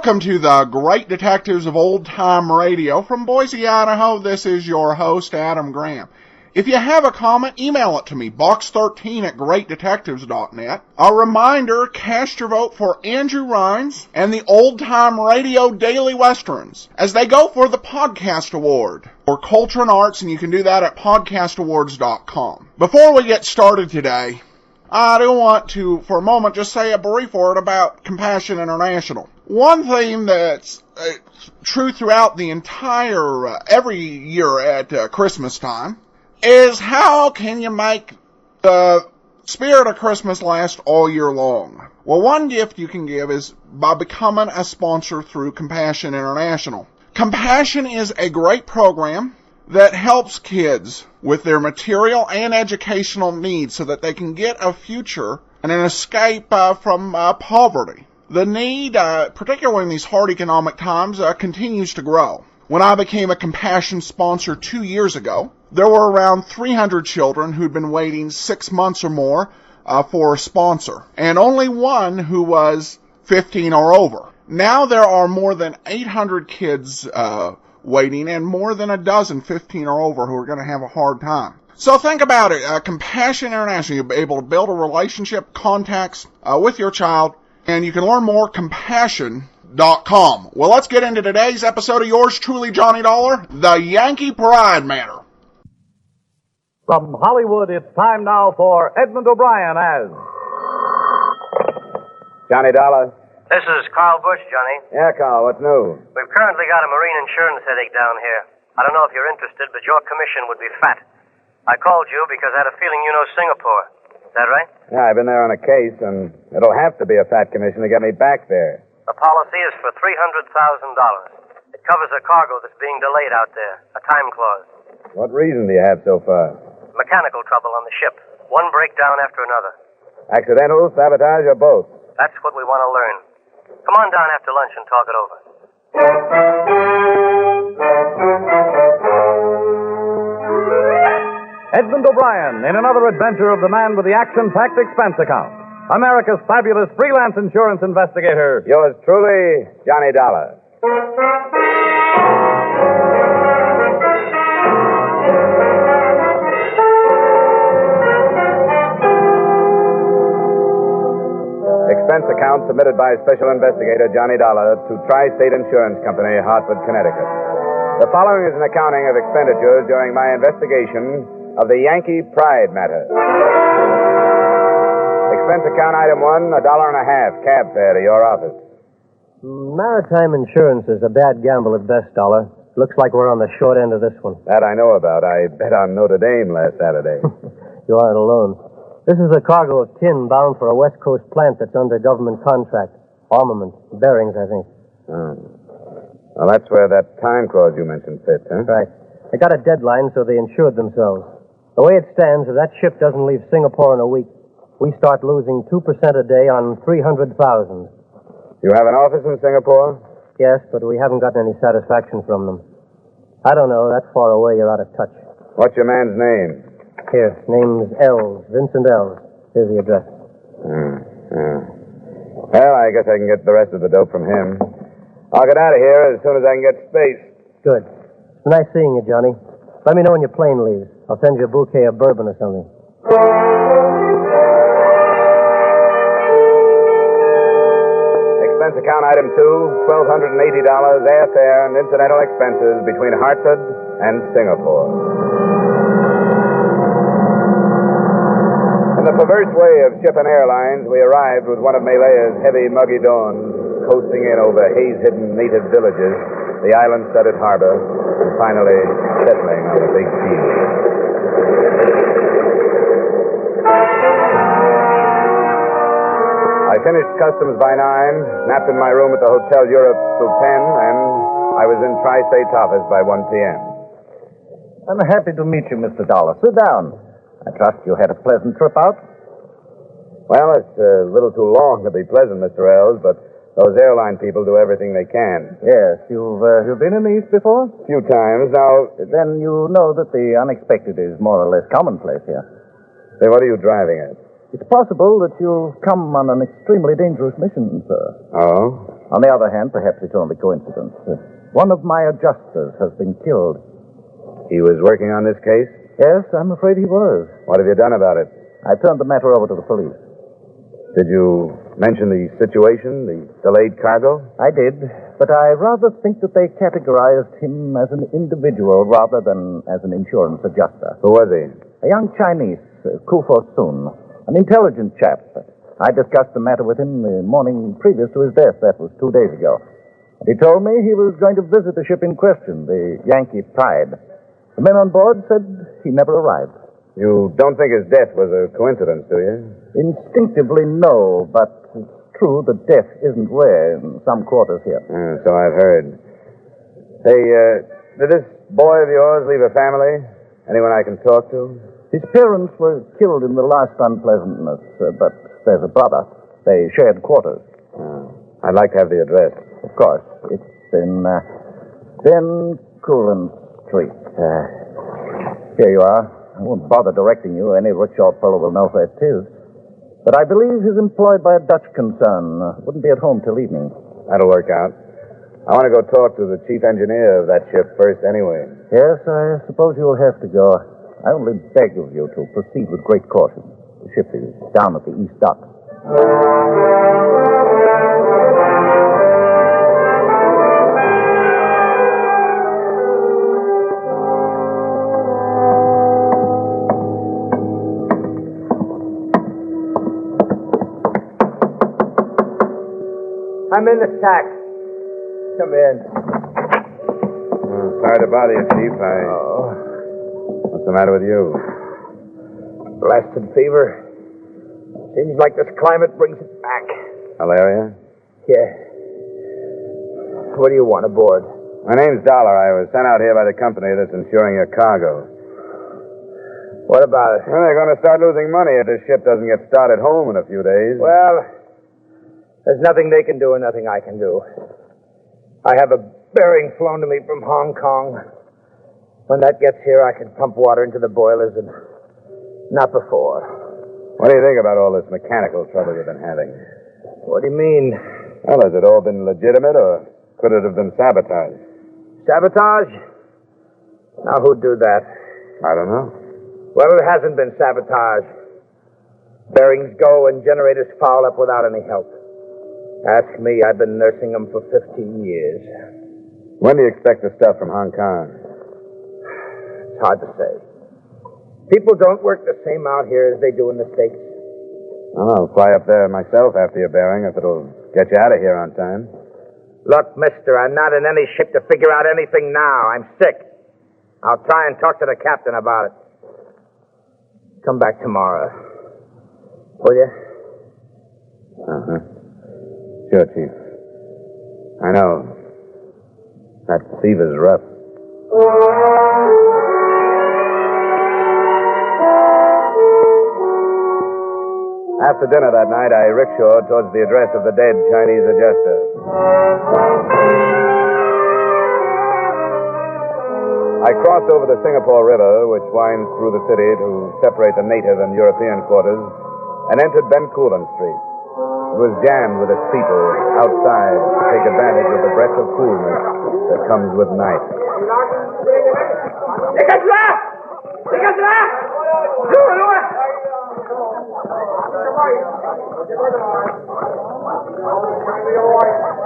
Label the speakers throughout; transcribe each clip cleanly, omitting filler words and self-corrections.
Speaker 1: Welcome to the Great Detectives of Old Time Radio. From Boise, Idaho, this is your host, Adam Graham. If you have a comment, email it to me, box13@greatdetectives.net. A reminder, cast your vote for Andrew Rhines and the Old Time Radio Daily Westerns as they go for the Podcast Award for Culture and Arts, and you can do that at podcastawards.com. Before we get started today, I do want to, for a moment, just say a brief word about Compassion International. One theme that's true throughout the entire, every year at Christmas time, is how can you make the spirit of Christmas last all year long? Well, one gift you can give is by becoming a sponsor through Compassion International. Compassion is a great program that helps kids with their material and educational needs so that they can get a future and an escape from poverty. The need, particularly in these hard economic times, continues to grow. When I became a Compassion sponsor 2 years ago, there were around 300 children who'd been waiting 6 months or more for a sponsor, and only one who was 15 or over. Now there are more than 800 kids waiting, and more than a dozen 15 or over who are going to have a hard time. So think about it. Compassion International, you'll be able to build a relationship, contacts with your child, and you can learn more at compassion.com. Well, let's get into today's episode of yours truly, Johnny Dollar, the Yankee Pride Matter.
Speaker 2: From Hollywood, it's time now for Edmund O'Brien as
Speaker 3: Johnny Dollar.
Speaker 4: This is Carl Bush, Johnny.
Speaker 3: Yeah, Carl, what's new?
Speaker 4: We've currently got a marine insurance headache down here. I don't know if you're interested, but your commission would be fat. I called you because I had a feeling you know Singapore. Is that right?
Speaker 3: Yeah, I've been there on a case, and it'll have to be a fat commission to get me back there.
Speaker 4: The policy is for $300,000. It covers a cargo that's being delayed out there, a time clause.
Speaker 3: What reason do you have so far?
Speaker 4: Mechanical trouble on the ship. One breakdown after another.
Speaker 3: Accidental, sabotage, or both?
Speaker 4: That's what we want to learn. Come on down after lunch and talk it over.
Speaker 2: Edmund O'Brien in another adventure of the man with the action-packed expense account. America's fabulous freelance insurance investigator.
Speaker 3: Yours truly, Johnny Dollar. Expense account submitted by Special Investigator Johnny Dollar to Tri-State Insurance Company, Hartford, Connecticut. The following is an accounting of expenditures during my investigation of the Yankee Pride matter. Expense account item 1, $1.50 cab fare to your office.
Speaker 5: Maritime insurance is a bad gamble at best, Dollar. Looks like we're on the short end of this one.
Speaker 3: That I know about. I bet on Notre Dame last Saturday.
Speaker 5: You aren't alone. This is a cargo of tin bound for a West Coast plant that's under government contract. Armament. Bearings, I think.
Speaker 3: Oh. Well, that's where that time clause you mentioned fits, huh?
Speaker 5: Right. They got a deadline, so they insured themselves. The way it stands, if that ship doesn't leave Singapore in a week, we start losing 2% a day on 300,000.
Speaker 3: You have an office in Singapore?
Speaker 5: Yes, but we haven't gotten any satisfaction from them. I don't know. That far away, you're out of touch.
Speaker 3: What's your man's name?
Speaker 5: Here, name's Els, Vincent Els. Here's the address.
Speaker 3: Well, I guess I can get the rest of the dope from him. I'll get out of here as soon as I can get space.
Speaker 5: Good. It's nice seeing you, Johnny. Let me know when your plane leaves. I'll send you a bouquet of bourbon or something.
Speaker 3: Expense account item 2, $1,280 airfare and incidental expenses between Hartford and Singapore. In the perverse way of shipping airlines, we arrived with one of Malaya's heavy, muggy dawns, coasting in over haze-hidden native villages, the island-studded harbor, and finally settling on the big field. I finished customs by 9, napped in my room at the Hotel Europe till 10, and I was in Tri-State's office by 1 p.m.
Speaker 2: I'm happy to meet you, Mr. Dollar. Sit down. I trust you had a pleasant trip out?
Speaker 3: Well, it's a little too long to be pleasant, Mr. Els, but those airline people do everything they can.
Speaker 2: Yes. You've been in the East before?
Speaker 3: A few times. Now,
Speaker 2: Then you know that the unexpected is more or less commonplace here.
Speaker 3: say, what are you driving at?
Speaker 2: It's possible that you've come on an extremely dangerous mission, sir.
Speaker 3: Oh?
Speaker 6: On the other hand, perhaps it's only coincidence. One of my adjusters has been killed.
Speaker 3: He was working on this case?
Speaker 6: Yes, I'm afraid he was.
Speaker 3: What have you done about it?
Speaker 6: I turned the matter over to the police.
Speaker 3: Did you mention the situation, the delayed cargo?
Speaker 6: I did, but I rather think that they categorized him as an individual rather than as an insurance adjuster.
Speaker 3: Who was he?
Speaker 6: A young Chinese, Kufo Sun, an intelligent chap. I discussed the matter with him the morning previous to his death. That was 2 days ago. And he told me he was going to visit the ship in question, the Yankee Pride. The men on board said he never arrived.
Speaker 3: You don't think his death was a coincidence, do you?
Speaker 6: Instinctively, no, but it's true that death isn't rare in some quarters here.
Speaker 3: So I've heard. Hey, did this boy of yours leave a family? Anyone I can talk to?
Speaker 6: His parents were killed in the last unpleasantness, but there's a brother. They shared quarters.
Speaker 3: I'd like to have the address.
Speaker 6: Of course. It's in Ben Coolen Street. Here you are. I won't bother directing you. Any rickshaw fellow will know where it is. But I believe he's employed by a Dutch concern. Wouldn't be at home till evening.
Speaker 3: That'll work out. I want to go talk to the chief engineer of that ship first anyway.
Speaker 6: Yes, I suppose you'll have to go. I only beg of you to proceed with great caution. The ship is down at the east dock.
Speaker 7: I'm in the sack. Come in.
Speaker 3: Sorry to bother you, Chief. What's the matter with you?
Speaker 7: Blasted fever. Seems like this climate brings it back.
Speaker 3: Malaria?
Speaker 7: Yeah. What do you want aboard?
Speaker 3: My name's Dollar. I was sent out here by the company that's insuring your cargo.
Speaker 7: What about it?
Speaker 3: Well, they're going to start losing money if this ship doesn't get started home in a few days.
Speaker 7: Well, there's nothing they can do and nothing I can do. I have a bearing flown to me from Hong Kong. When that gets here, I can pump water into the boilers, and not before.
Speaker 3: What do you think about all this mechanical trouble you've been having?
Speaker 7: What do you mean?
Speaker 3: Well, has it all been legitimate, or could it have been sabotage?
Speaker 7: Sabotage? Now, who'd do that?
Speaker 3: I don't know.
Speaker 7: Well, it hasn't been sabotage. Bearings go and generators foul up without any help. Ask me, I've been nursing them for 15 years.
Speaker 3: When do you expect the stuff from Hong Kong?
Speaker 7: It's hard to say. People don't work the same out here as they do in the States.
Speaker 3: Well, I'll fly up there myself after your bearing if it'll get you out of here on time.
Speaker 7: Look, mister, I'm not in any ship to figure out anything now. I'm sick. I'll try and talk to the captain about it. Come back tomorrow. Will you?
Speaker 3: Uh-huh. Sure, Chief. I know. That fever's rough. After dinner that night, I rickshawed towards the address of the dead Chinese adjuster. I crossed over the Signapore River, which winds through the city to separate the native and European quarters, and entered Ben Coolen Street. It was jammed with its people outside to take advantage of the breath of coolness that comes with night.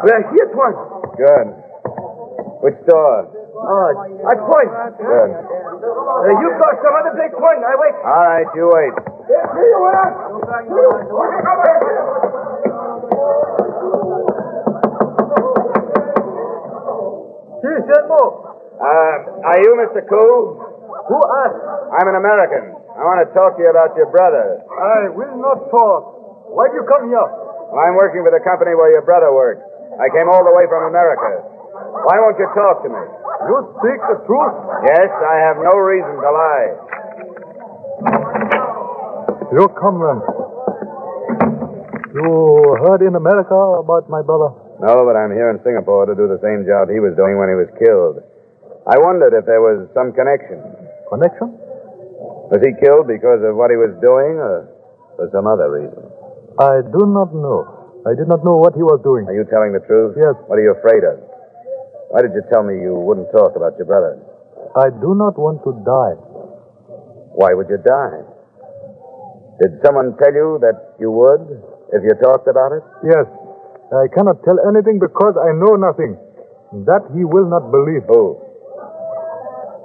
Speaker 7: Well, here's one.
Speaker 3: Good. Which door?
Speaker 7: I point.
Speaker 3: Good.
Speaker 7: You go some other big point. I wait.
Speaker 3: All right, you wait.
Speaker 7: Here you are.
Speaker 3: Are you Mr. Koo?
Speaker 7: Who asked?
Speaker 3: I'm an American. I want to talk to you about your brother.
Speaker 7: I will not talk. Why do you come here?
Speaker 3: Well, I'm working for the company where your brother works. I came all the way from America. Why won't you talk to me?
Speaker 7: You speak the truth.
Speaker 3: Yes, I have no reason to lie.
Speaker 8: You come then. You heard in America about my brother?
Speaker 3: No, but I'm here in Singapore to do the same job he was doing when he was killed. I wondered if there was some connection.
Speaker 8: Connection?
Speaker 3: Was he killed because of what he was doing or for some other reason?
Speaker 8: I do not know. I did not know what he was doing.
Speaker 3: Are you telling the truth?
Speaker 8: Yes.
Speaker 3: What are you afraid of? Why did you tell me you wouldn't talk about your brother?
Speaker 8: I do not want to die.
Speaker 3: Why would you die? Did someone tell you that you would if you talked about it?
Speaker 8: Yes. I cannot tell anything because I know nothing. That he will not believe.
Speaker 3: Who?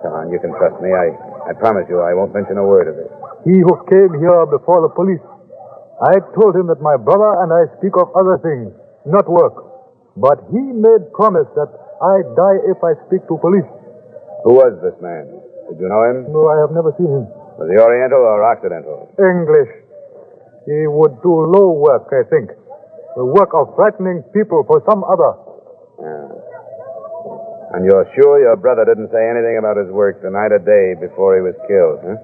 Speaker 3: Come on, you can trust me. I promise you I won't mention a word of it.
Speaker 8: He who came here before the police. I told him that my brother and I speak of other things, not work. But he made promise that I die if I speak to police.
Speaker 3: Who was this man? Did you know him?
Speaker 8: No, I have never seen him.
Speaker 3: Was he Oriental or Occidental?
Speaker 8: English. He would do low work, I think. The work of frightening people for some other.
Speaker 3: Yeah. And you're sure your brother didn't say anything about his work the night or day before he was killed, huh?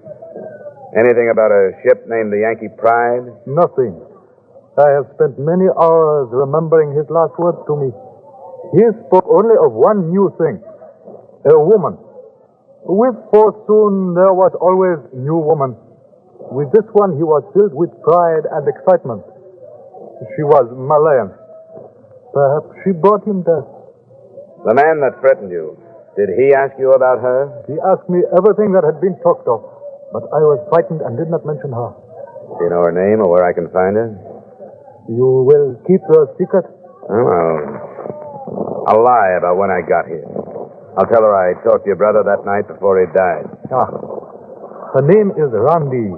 Speaker 3: Anything about a ship named the Yankee Pride?
Speaker 8: Nothing. I have spent many hours remembering his last words to me. He spoke only of one new thing. A woman. With Fortune, there was always new woman. With this one, he was filled with pride and excitement. She was Malayan. Perhaps she brought him death.
Speaker 3: The man that threatened you, did he ask you about her?
Speaker 8: He asked me everything that had been talked of, but I was frightened and did not mention her.
Speaker 3: Do you know her name or where I can find her?
Speaker 8: You will keep the secret?
Speaker 3: Oh, I'll lie about when I got here. I'll tell her I talked to your brother that night before he died.
Speaker 8: Her name is Randi.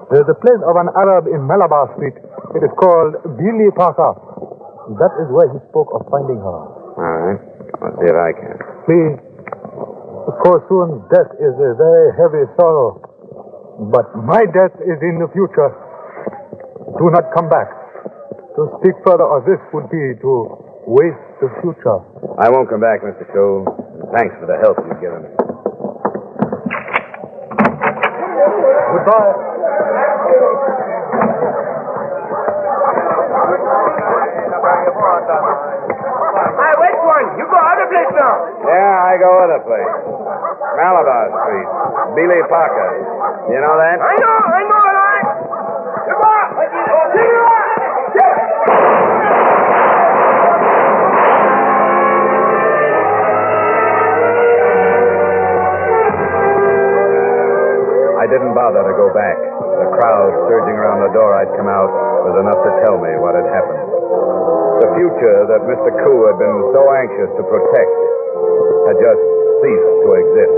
Speaker 8: There's a place of an Arab in Malabar Street. It is called Billy Parker. That is where he spoke of finding her.
Speaker 3: All right. I'll see if I can.
Speaker 8: Please. Korsun's death is a very heavy sorrow. But my death is in the future. Do not come back. To speak further of this would be to waste the future.
Speaker 3: I won't come back, Mr. Coe. Thanks for the help you've given me.
Speaker 8: Goodbye.
Speaker 7: Hey, wait one. You go other place now.
Speaker 3: Yeah, I go other place. Malabar Street. Billy Parker. You know that?
Speaker 7: I know, all right.
Speaker 3: I didn't bother to go back. The crowd surging around the door I'd come out was enough to tell me what had happened. The future that Mr. Koo had been so anxious to protect had just ceased to exist.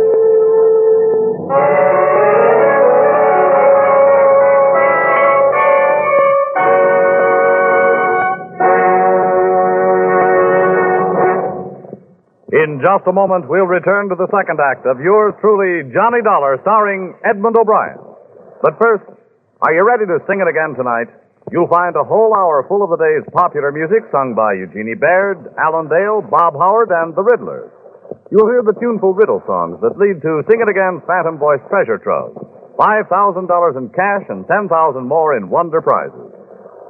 Speaker 2: In just a moment, we'll return to the second act of yours truly, Johnny Dollar, starring Edmund O'Brien. But first, are you ready to sing it again tonight? You'll find a whole hour full of the day's popular music sung by Eugenie Baird, Alan Dale, Bob Howard, and the Riddlers. You'll hear the tuneful riddle songs that lead to Sing It Again's Phantom Voice Treasure Trove. $5,000 in cash and $10,000 more in wonder prizes.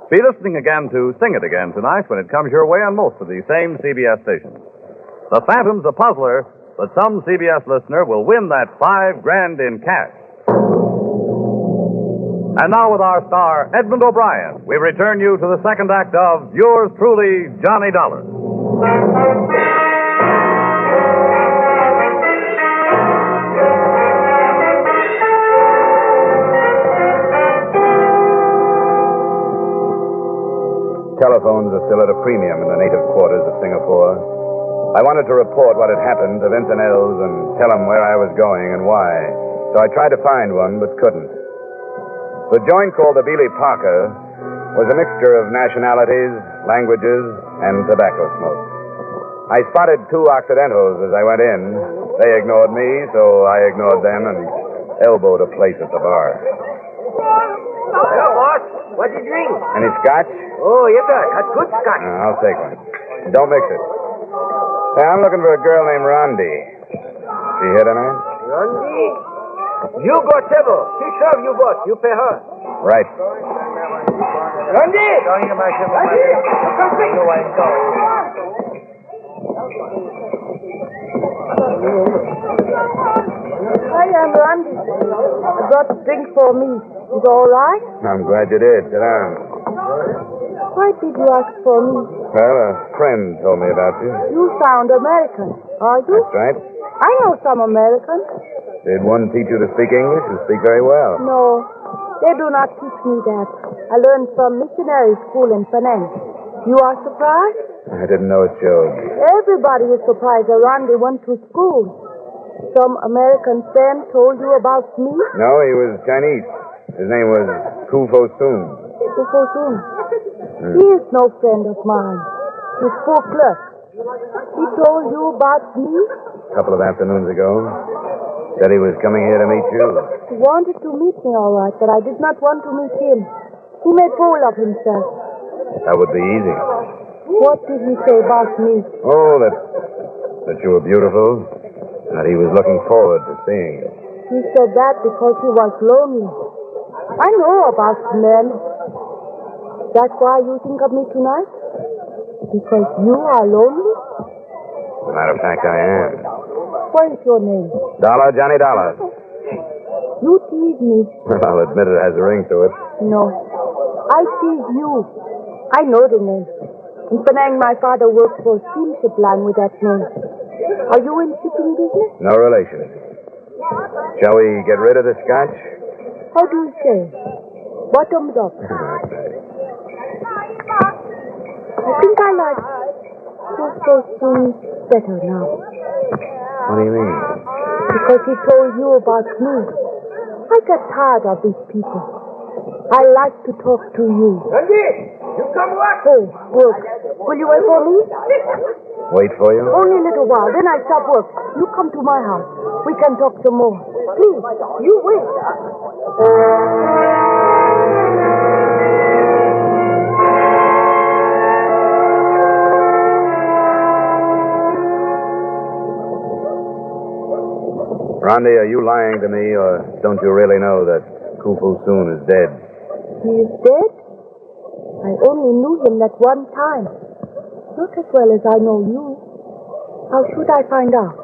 Speaker 2: Be listening again to Sing It Again tonight when it comes your way on most of these same CBS stations. The Phantom's a puzzler, but some CBS listener will win that $5,000 in cash. And now with our star, Edmund O'Brien, we return you to the second act of yours truly, Johnny Dollar.
Speaker 3: Telephones are still at a premium in the native quarters of Singapore. I wanted to report what had happened to Vincent Ells and tell him where I was going and why. So I tried to find one, but couldn't. The joint called the Billy Parker was a mixture of nationalities, languages, and tobacco smoke. I spotted two Occidentals as I went in. They ignored me, so I ignored them and elbowed a place at the bar.
Speaker 7: Hello, boss. What do you drink?
Speaker 3: Any scotch?
Speaker 7: Oh, yes, sir. That's good scotch.
Speaker 3: I'll take one. Don't mix it. Hey, I'm looking for a girl named Rondi. She here tonight?
Speaker 7: Rondi? You go table. She serve you, boss. You pay her.
Speaker 3: Right.
Speaker 7: Rondi! Come quick.
Speaker 9: Hi, I'm Randy. I got a drink for me. Is it all right?
Speaker 3: I'm glad you did. Sit down.
Speaker 9: Why did you ask for me?
Speaker 3: Well, a friend told me about you.
Speaker 9: You sound American, are you?
Speaker 3: That's right.
Speaker 9: I know some Americans.
Speaker 3: Did one teach you to speak English? You speak very well.
Speaker 9: No, they do not teach me that. I learned from missionary school in Penang. You are surprised?
Speaker 3: I didn't know it showed.
Speaker 9: Everybody is surprised that Randy went to school. Some American friend told you about me?
Speaker 3: No, he was Chinese. His name was Kufo Soon.
Speaker 9: Before soon. He is no friend of mine. He's poor clerk. He told you about me?
Speaker 3: A couple of afternoons ago. Said he was coming here to meet you.
Speaker 9: He wanted to meet me, all right, but I did not want to meet him. He made fool of himself.
Speaker 3: That would be easy.
Speaker 9: What did he say about me?
Speaker 3: Oh, that you were beautiful. That he was looking forward to seeing you.
Speaker 9: He said that because he was lonely. I know about men. That's why you think of me tonight? Because you are lonely?
Speaker 3: As a matter of fact, I am.
Speaker 9: What is your name?
Speaker 3: Dollar, Johnny Dollar.
Speaker 9: You tease me.
Speaker 3: Well, I'll admit it has a ring to it.
Speaker 9: No. I tease you. I know the name. In Penang, my father worked for a steamship line with that name. Are you in shipping business?
Speaker 3: No relation. Shall we get rid of the scotch?
Speaker 9: How do you say? Bottoms up. I think I like so soon better now.
Speaker 3: What do you mean?
Speaker 9: Because he told you about me. I get tired of these people. I like to talk to you.
Speaker 7: Yankee, you come what?
Speaker 9: Oh, work. Will you wait for me?
Speaker 3: Wait for you?
Speaker 9: Only a little while, then I stop work. You come to my house. We can talk some more. Please, you wait.
Speaker 3: Rondi, are you lying to me, or don't you really know that Kufu Soon is dead?
Speaker 9: He is dead? I only knew him that one time. Not as well as I know you. How should I find out?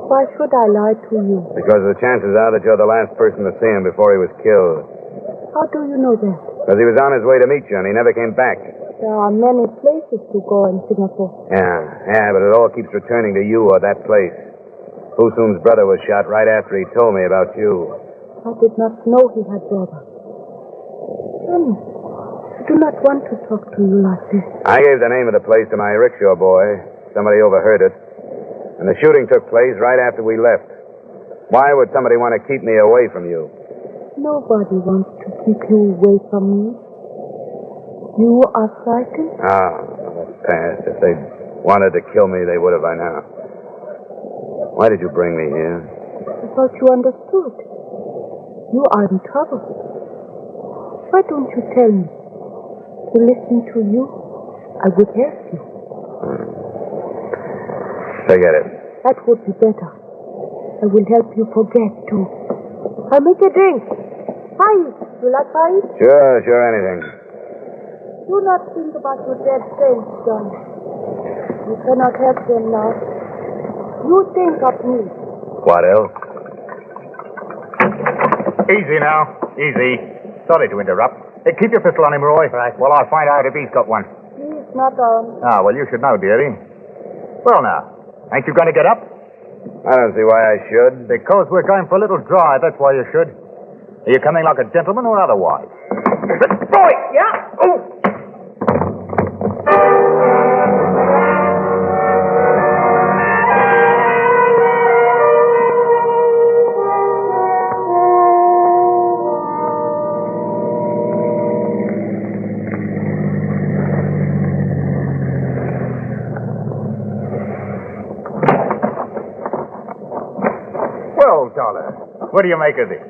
Speaker 9: Why should I lie to you?
Speaker 3: Because the chances are that you're the last person to see him before he was killed.
Speaker 9: How do you know that?
Speaker 3: Because he was on his way to meet you, and he never came back.
Speaker 9: There are many places to go in Singapore.
Speaker 3: Yeah, but it all keeps returning to you or that place. Fusoon's brother was shot right after he told me about you.
Speaker 9: I did not know he had brother. Johnny, I do not want to talk to you like this.
Speaker 3: I gave the name of the place to my rickshaw boy. Somebody overheard it. And the shooting took place right after we left. Why would somebody want to keep me away from you?
Speaker 9: Nobody wants to keep you away from me. You are frightened?
Speaker 3: That's past. If they wanted to kill me, they would have by now. Why did you bring me here?
Speaker 9: I thought you understood. You are in trouble. Why don't you tell me? To listen to you, I would help you.
Speaker 3: Forget it.
Speaker 9: That would be better. I will help you forget, too. I'll make a drink. Pie. You like pie?
Speaker 3: Sure, anything.
Speaker 9: Do not think about your dead friends, John. You cannot help them now. You think of me.
Speaker 3: What else?
Speaker 10: Easy now. Easy. Sorry to interrupt. Hey, keep your pistol on him, Roy. Right. Well, I'll find out if he's got one.
Speaker 9: He's not on.
Speaker 10: Well, you should know, dearie. Well, now, ain't you going to get up?
Speaker 3: I don't see why I should.
Speaker 10: Because we're going for a little drive, that's why you should. Are you coming like a gentleman or otherwise? Roy! Yeah? Oh! Dollar. What do you make of this?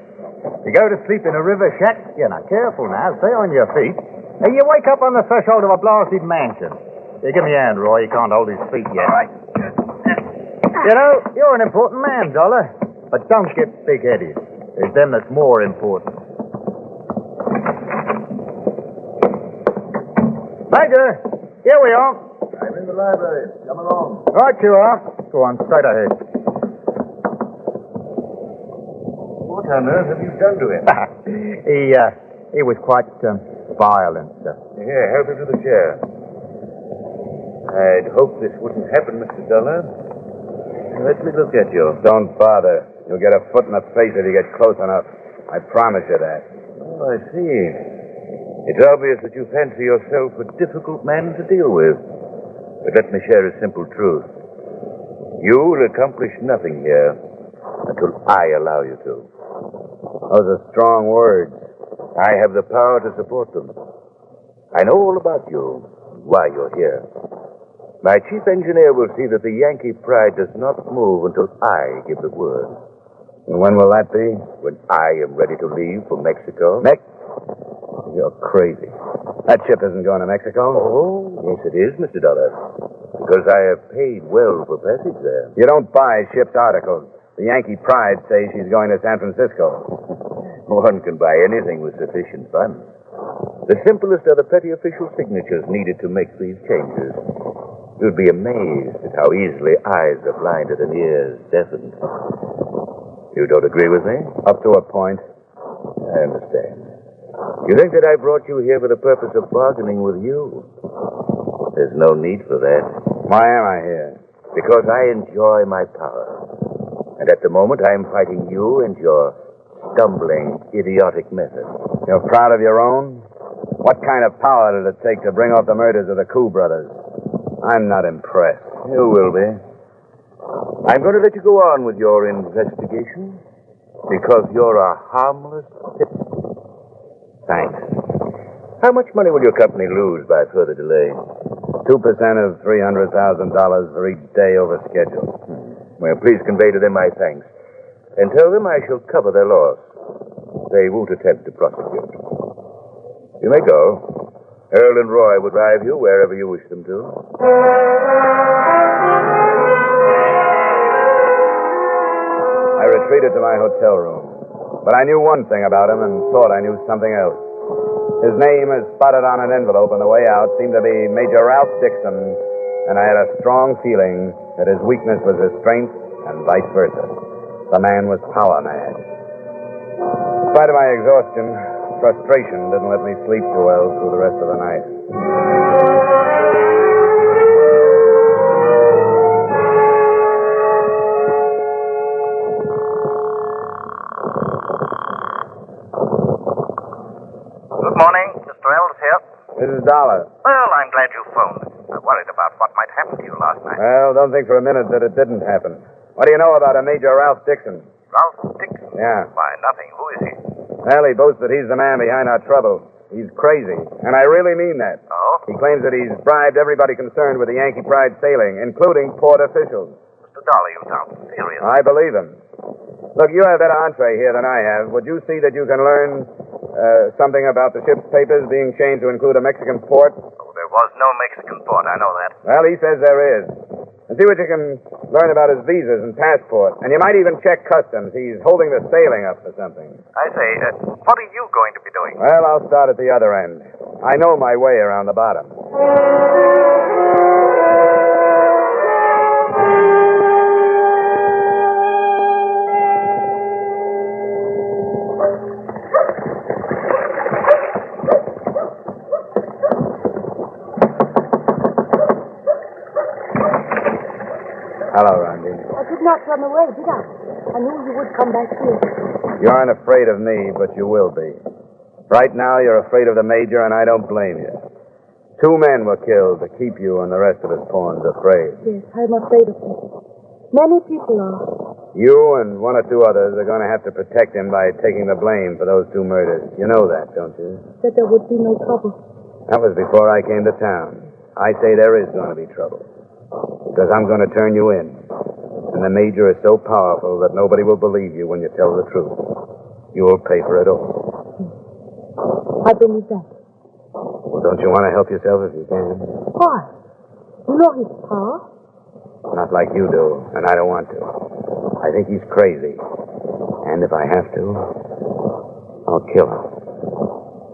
Speaker 10: You go to sleep in a river shack. You're not careful now. Stay on your feet. And you wake up on the threshold of a blasted mansion. Here, give me a hand, Roy. He can't hold his feet yet. All right. You know, you're an important man, Dollar. But don't get big-headed. There's them that's more important. Major, here we are.
Speaker 8: I'm in the library. Come along.
Speaker 10: Right you are. Go on, straight ahead.
Speaker 8: What on earth have you done to him?
Speaker 10: He was quite violent, sir.
Speaker 11: Here, help him to the chair. I'd hoped this wouldn't happen, Mr. Dollar. Let me look at you.
Speaker 3: Don't bother. You'll get a foot in the face if you get close enough. I promise you that.
Speaker 11: Oh, I see. It's obvious that you fancy yourself a difficult man to deal with. But let me share a simple truth. You will accomplish nothing here until I allow you to.
Speaker 3: Those are strong words.
Speaker 11: I have the power to support them. I know all about you, why you're here. My chief engineer will see that the Yankee pride does not move until I give the word.
Speaker 3: And when will that be?
Speaker 11: When I am ready to leave for Mexico.
Speaker 3: You're crazy. That ship isn't going to Mexico.
Speaker 11: Oh, yes, it is, Mr. Dollar. Because I have paid well for passage there.
Speaker 3: You don't buy ship's articles. The Yankee pride says she's going to San Francisco.
Speaker 11: One can buy anything with sufficient funds. The simplest are the petty official signatures needed to make these changes. You'd be amazed at how easily eyes are blinded and ears deafened. You don't agree with me?
Speaker 3: Up to a point.
Speaker 11: I understand. You think that I brought you here for the purpose of bargaining with you? There's no need for that.
Speaker 3: Why am I here?
Speaker 11: Because I enjoy my power. And at the moment, I'm fighting you and your stumbling, idiotic method.
Speaker 3: You're proud of your own? What kind of power did it take to bring off the murders of the Koo brothers? I'm not impressed.
Speaker 11: You will be. I'm going to let you go on with your investigation because you're a harmless citizen.
Speaker 3: Thanks.
Speaker 11: How much money will your company lose by further delay?
Speaker 3: 2% of $300,000 for each day over schedule.
Speaker 11: Well, please convey to them my thanks. And tell them I shall cover their loss. They won't attempt to prosecute. You may go. Earl and Roy would drive you wherever you wish them to.
Speaker 3: I retreated to my hotel room. But I knew one thing about him and thought I knew something else. His name, as spotted on an envelope on the way out, seemed to be Major Ralph Dixon, and I had a strong feeling that his weakness was his strength and vice versa. The man was power mad. In spite of my exhaustion, frustration didn't let me sleep too well through the rest of the night.
Speaker 12: Good morning, Mr. Ells here.
Speaker 3: This is Dollar.
Speaker 12: Well, I'm glad you phoned. I worried about what might happen to you last night.
Speaker 3: Well, don't think for a minute that it didn't happen. What do you know about a Major Ralph Dixon?
Speaker 12: Ralph Dixon?
Speaker 3: Yeah.
Speaker 12: Why, nothing. Who is he?
Speaker 3: Well, he boasts that he's the man behind our trouble. He's crazy, and I really mean that.
Speaker 12: Oh?
Speaker 3: He claims that he's bribed everybody concerned with the Yankee Pride sailing, including port officials.
Speaker 12: Mr. Dollar, you sound serious.
Speaker 3: I believe him. Look, you have better entree here than I have. Would you see that you can learn something about the ship's papers being changed to include a Mexican port?
Speaker 12: Oh, there was no Mexican port, I know that.
Speaker 3: Well, he says there is. And see what you can learn about his visas and passport. And you might even check customs. He's holding the sailing up for something.
Speaker 12: I say, what are you going to be doing?
Speaker 3: Well, I'll start at the other end. I know my way around the bottom. Hello, Randy.
Speaker 9: I did not run away, did I? I knew you would come back here.
Speaker 3: You aren't afraid of me, but you will be. Right now, you're afraid of the Major, and I don't blame you. 2 men were killed to keep you and the rest of us pawns afraid.
Speaker 9: Yes, I'm afraid of him. Many people are.
Speaker 3: You and 1 or 2 others are going to have to protect him by taking the blame for those 2 murders. You know that, don't you?
Speaker 9: That there would be no trouble.
Speaker 3: That was before I came to town. I say there is going to be trouble. Because I'm going to turn you in. And the Major is so powerful that nobody will believe you when you tell the truth. You will pay for it all.
Speaker 9: I believe that.
Speaker 3: Well, don't you want to help yourself if you can?
Speaker 9: Why? You know his power.
Speaker 3: Not like you do, and I don't want to. I think he's crazy. And if I have to, I'll kill him.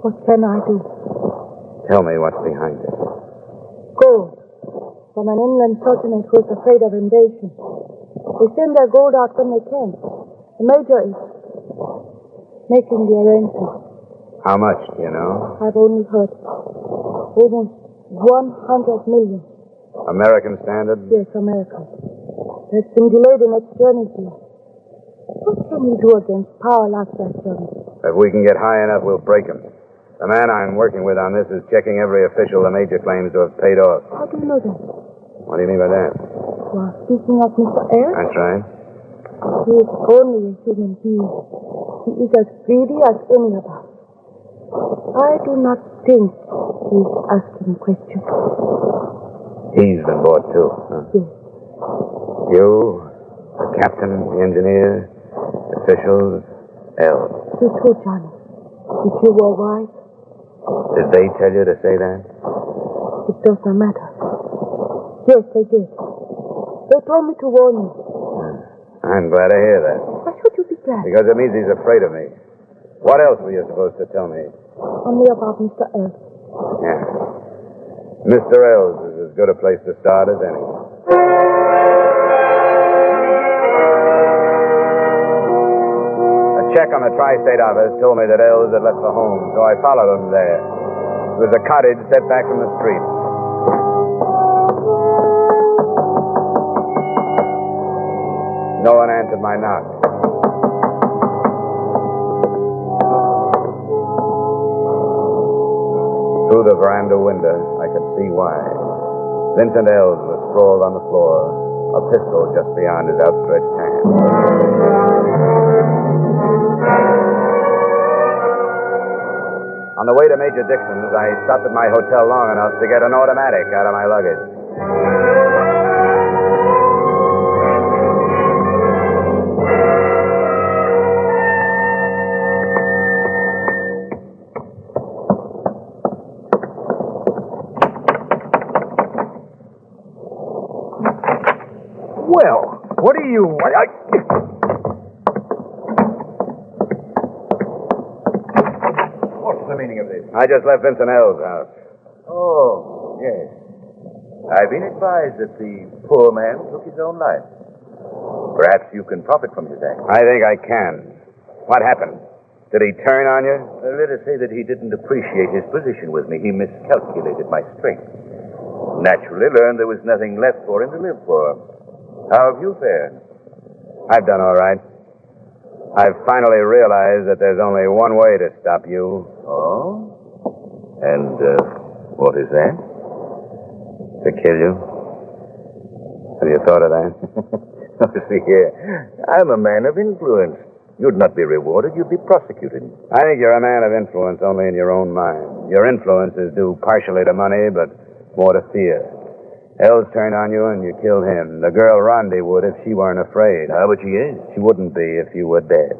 Speaker 9: What can I do?
Speaker 3: Tell me what's behind it.
Speaker 9: Gold. From an inland sultanate who's afraid of invasion. They send their gold out when they can. The Major is making the arrangements.
Speaker 3: How much, do you know?
Speaker 9: I've only heard almost 100 million.
Speaker 3: American standard?
Speaker 9: Yes, America. There's been delayed in its journey here. What can we do against power like that, Johnny?
Speaker 3: If we can get high enough, we'll break them. The man I'm working with on this is checking every official the major claims to have paid off.
Speaker 9: How do you know that?
Speaker 3: What do you mean by that?
Speaker 9: You are speaking of Mr. Ayres?
Speaker 3: That's right.
Speaker 9: He is only a human being. He is as greedy as any of us. I do not think he is asking questions.
Speaker 3: He's been bought too, huh?
Speaker 9: Yes.
Speaker 3: You, the captain, the engineer, officials, Els.
Speaker 9: You too, Johnny. If you were wise,
Speaker 3: Did they tell you to say that?
Speaker 9: it doesn't matter. Yes, they did. They told me to warn you.
Speaker 3: I'm glad to hear that.
Speaker 9: Why should you be glad?
Speaker 3: Because it means he's afraid of me. What else were you supposed to tell me?
Speaker 9: Only about Mr. Ayres.
Speaker 3: Yeah. Mr. Els is as good a place to start as any. A check on the tri-state office told me that Els had left for home, so I followed him there. It was a cottage set back from the street. No one answered my knock. Through the veranda window, I could see why. Vincent Els was sprawled on the floor, a pistol just beyond his outstretched hand. On the way to Major Dixon's, I stopped at my hotel long enough to get an automatic out of my luggage.
Speaker 10: Well, what are you... What's the meaning of this?
Speaker 3: I just left Vincent Els' house.
Speaker 11: Oh, yes. I've been advised that the poor man took his own life. Perhaps you can profit from his act.
Speaker 3: I think I can. What happened? Did he turn on you?
Speaker 11: Let us say that he didn't appreciate his position with me. He miscalculated my strength. Naturally learned there was nothing left for him to live for. How have you fared?
Speaker 3: I've done all right. I've finally realized that there's only one way to stop you.
Speaker 11: Oh? And what is that?
Speaker 3: To kill you. Have you thought of that?
Speaker 11: See here, I'm a man of influence. You'd not be rewarded, you'd be prosecuted.
Speaker 3: I think you're a man of influence only in your own mind. Your influence is due partially to money, but more to fear. Els turned on you and you killed him. The girl Rondi would if she weren't afraid.
Speaker 11: Ah, but she is.
Speaker 3: She wouldn't be if you were dead.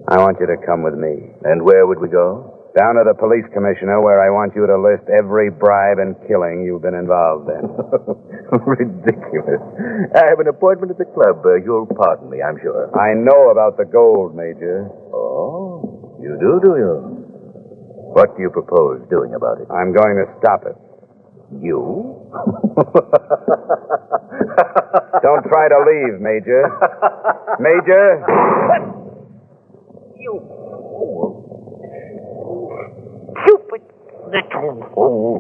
Speaker 3: I want you to come with me.
Speaker 11: And where would we go?
Speaker 3: Down to the police commissioner, where I want you to list every bribe and killing you've been involved in.
Speaker 11: Ridiculous. I have an appointment at the club. You'll pardon me, I'm sure.
Speaker 3: I know about the gold, Major.
Speaker 11: Oh, you do you? What do you propose doing about it?
Speaker 3: I'm going to stop it.
Speaker 11: You?
Speaker 3: Don't try to leave, Major. Major?
Speaker 11: You stupid little fool.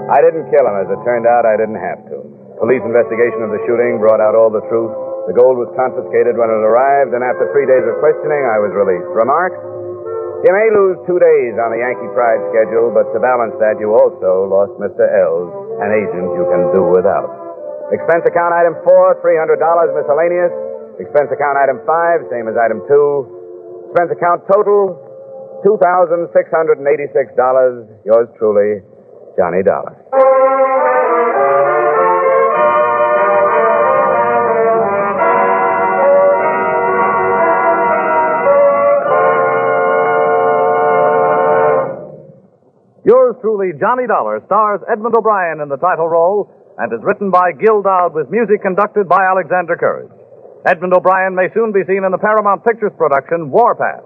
Speaker 3: I didn't kill him. As it turned out, I didn't have to. Police investigation of the shooting brought out all the truth. The gold was confiscated when it arrived, and after 3 days of questioning, I was released. Remarks? You may lose 2 days on the Yankee Pride schedule, but to balance that, you also lost Mr. Els, an agent you can do without. Expense account item 4, $300 miscellaneous. Expense account item 5, same as item 2. Expense account total, $2,686. Yours truly, Johnny Dollar.
Speaker 2: Yours truly, Johnny Dollar, stars Edmund O'Brien in the title role and is written by Gil Dowd with music conducted by Alexander Courage. Edmund O'Brien may soon be seen in the Paramount Pictures production Warpath.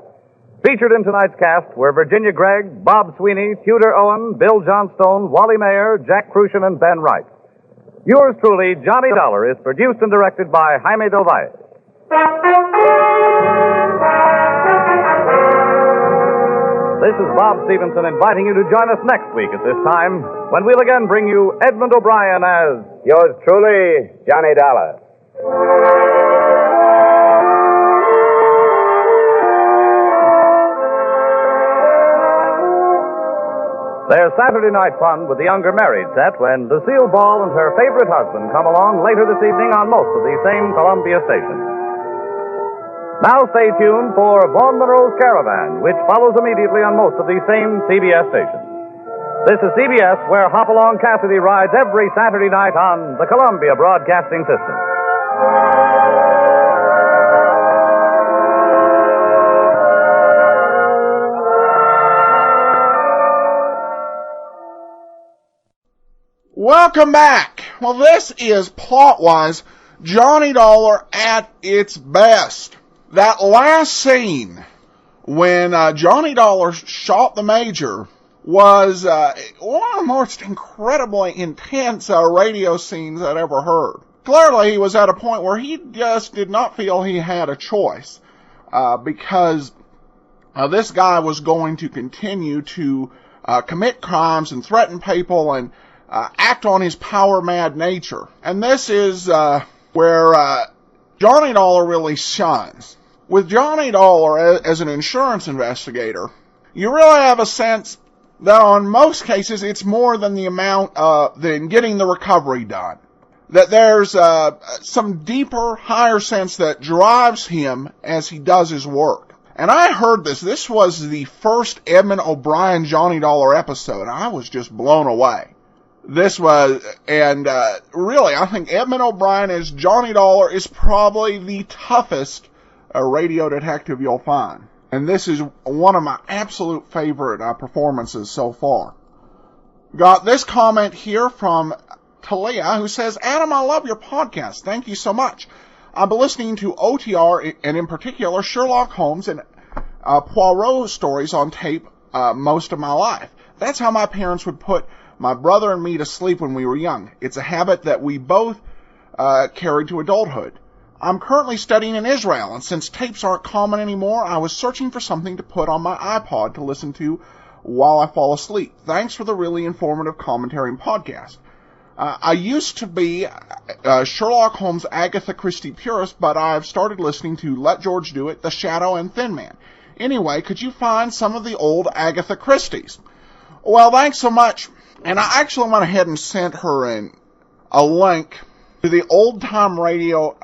Speaker 2: Featured in tonight's cast were Virginia Gregg, Bob Sweeney, Tudor Owen, Bill Johnstone, Wally Mayer, Jack Crucian, and Ben Wright. Yours truly, Johnny Dollar, is produced and directed by Jaime Del Valle. This is Bob Stevenson inviting you to join us next week at this time when we'll again bring you Edmund O'Brien as
Speaker 3: Yours truly, Johnny Dollar.
Speaker 2: There's Saturday night fun with the younger married set when Lucille Ball and her favorite husband come along later this evening on most of these same Columbia stations. Now stay tuned for Vaughn Monroe's Caravan, which follows immediately on most of these same CBS stations. This is CBS, where Hopalong Cassidy rides every Saturday night on the Columbia Broadcasting System.
Speaker 1: Welcome back. Well, this is plot-wise Johnny Dollar at its best. That last scene when Johnny Dollar shot the Major was one of the most incredibly intense radio scenes I'd ever heard. Clearly, he was at a point where he just did not feel he had a choice because this guy was going to continue to commit crimes and threaten people and act on his power-mad nature. And this is where Johnny Dollar really shines. With Johnny Dollar as an insurance investigator, you really have a sense that on most cases it's more than the amount than getting the recovery done. That there's some deeper, higher sense that drives him as he does his work. And I heard this. This was the first Edmund O'Brien Johnny Dollar episode, and I was just blown away. This was, and really, I think Edmund O'Brien as Johnny Dollar is probably the toughest radio detective you'll find. And this is one of my absolute favorite performances so far. Got this comment here from Talia, who says, Adam, I love your podcast. Thank you so much. I've been listening to OTR, and in particular Sherlock Holmes and Poirot stories on tape most of my life. That's how my parents would put my brother and me to sleep when we were young. It's a habit that we both carried to adulthood. I'm currently studying in Israel, and since tapes aren't common anymore, I was searching for something to put on my iPod to listen to while I fall asleep. Thanks for the really informative commentary and podcast. I used to be Sherlock Holmes Agatha Christie purist, but I've started listening to Let George Do It, The Shadow, and Thin Man. Anyway, could you find some of the old Agatha Christies? Well, thanks so much. And I actually went ahead and sent her a link to the old-time radio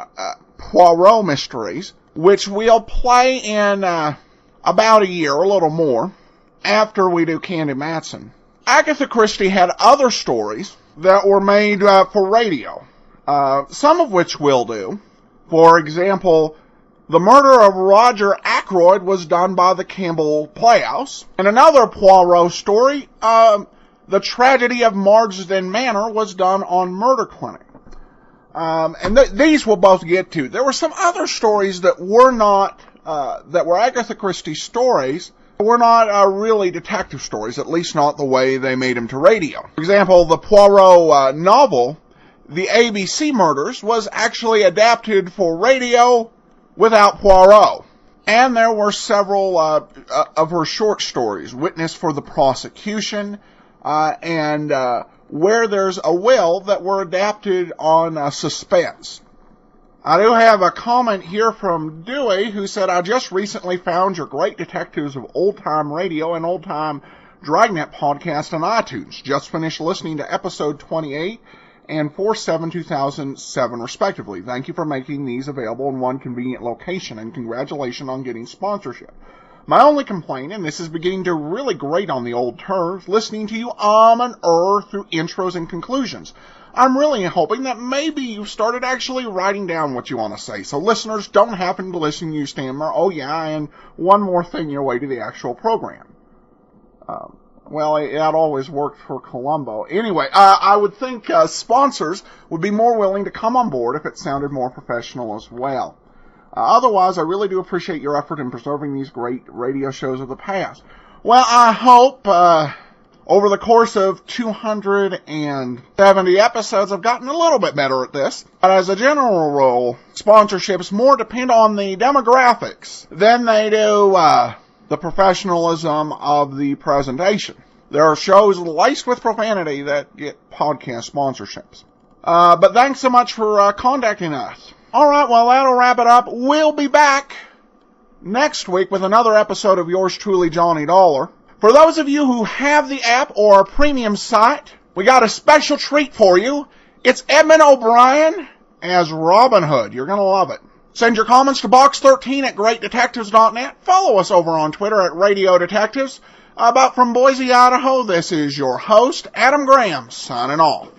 Speaker 1: Poirot mysteries, which we'll play in about a year, a little more, after we do Candy Matson. Agatha Christie had other stories that were made for radio, some of which we'll do. For example, the murder of Roger Ackroyd was done by the Campbell Playhouse. And another Poirot story, the tragedy of Marsden Manor, was done on Murder Clinic. And these we'll both get to. There were some other stories that were not, that were Agatha Christie stories, were not really detective stories, at least not the way they made them to radio. For example, the Poirot novel, The ABC Murders, was actually adapted for radio without Poirot. And there were several of her short stories, Witness for the Prosecution, and Where There's a Will, that were adapted on Suspense. I do have a comment here from Dewey, who said, I just recently found your Great Detectives of Old Time Radio and Old Time Dragnet podcast on iTunes. Just finished listening to episode 28 and 4/7/2007, respectively. Thank you for making these available in one convenient location, and congratulations on getting sponsorship. My only complaint, and this is beginning to really grate on the old terms, listening to you and through intros and conclusions. I'm really hoping that maybe you've started actually writing down what you want to say, so listeners don't happen to listen to you stammer, oh yeah, and one more thing your way to the actual program. Well, that always worked for Columbo. Anyway, I would think sponsors would be more willing to come on board if it sounded more professional as well. Otherwise, I really do appreciate your effort in preserving these great radio shows of the past. Well, I hope over the course of 270 episodes, I've gotten a little bit better at this. But as a general rule, sponsorships more depend on the demographics than they do the professionalism of the presentation. There are shows laced with profanity that get podcast sponsorships. But thanks so much for contacting us. All right, well, that'll wrap it up. We'll be back next week with another episode of yours truly, Johnny Dollar. For those of you who have the app or a premium site, we got a special treat for you. It's Edmund O'Brien as Robin Hood. You're going to love it. Send your comments to box13 at greatdetectives.net. Follow us over on Twitter at Radio Detectives. But from Boise, Idaho, this is your host, Adam Graham, signing off.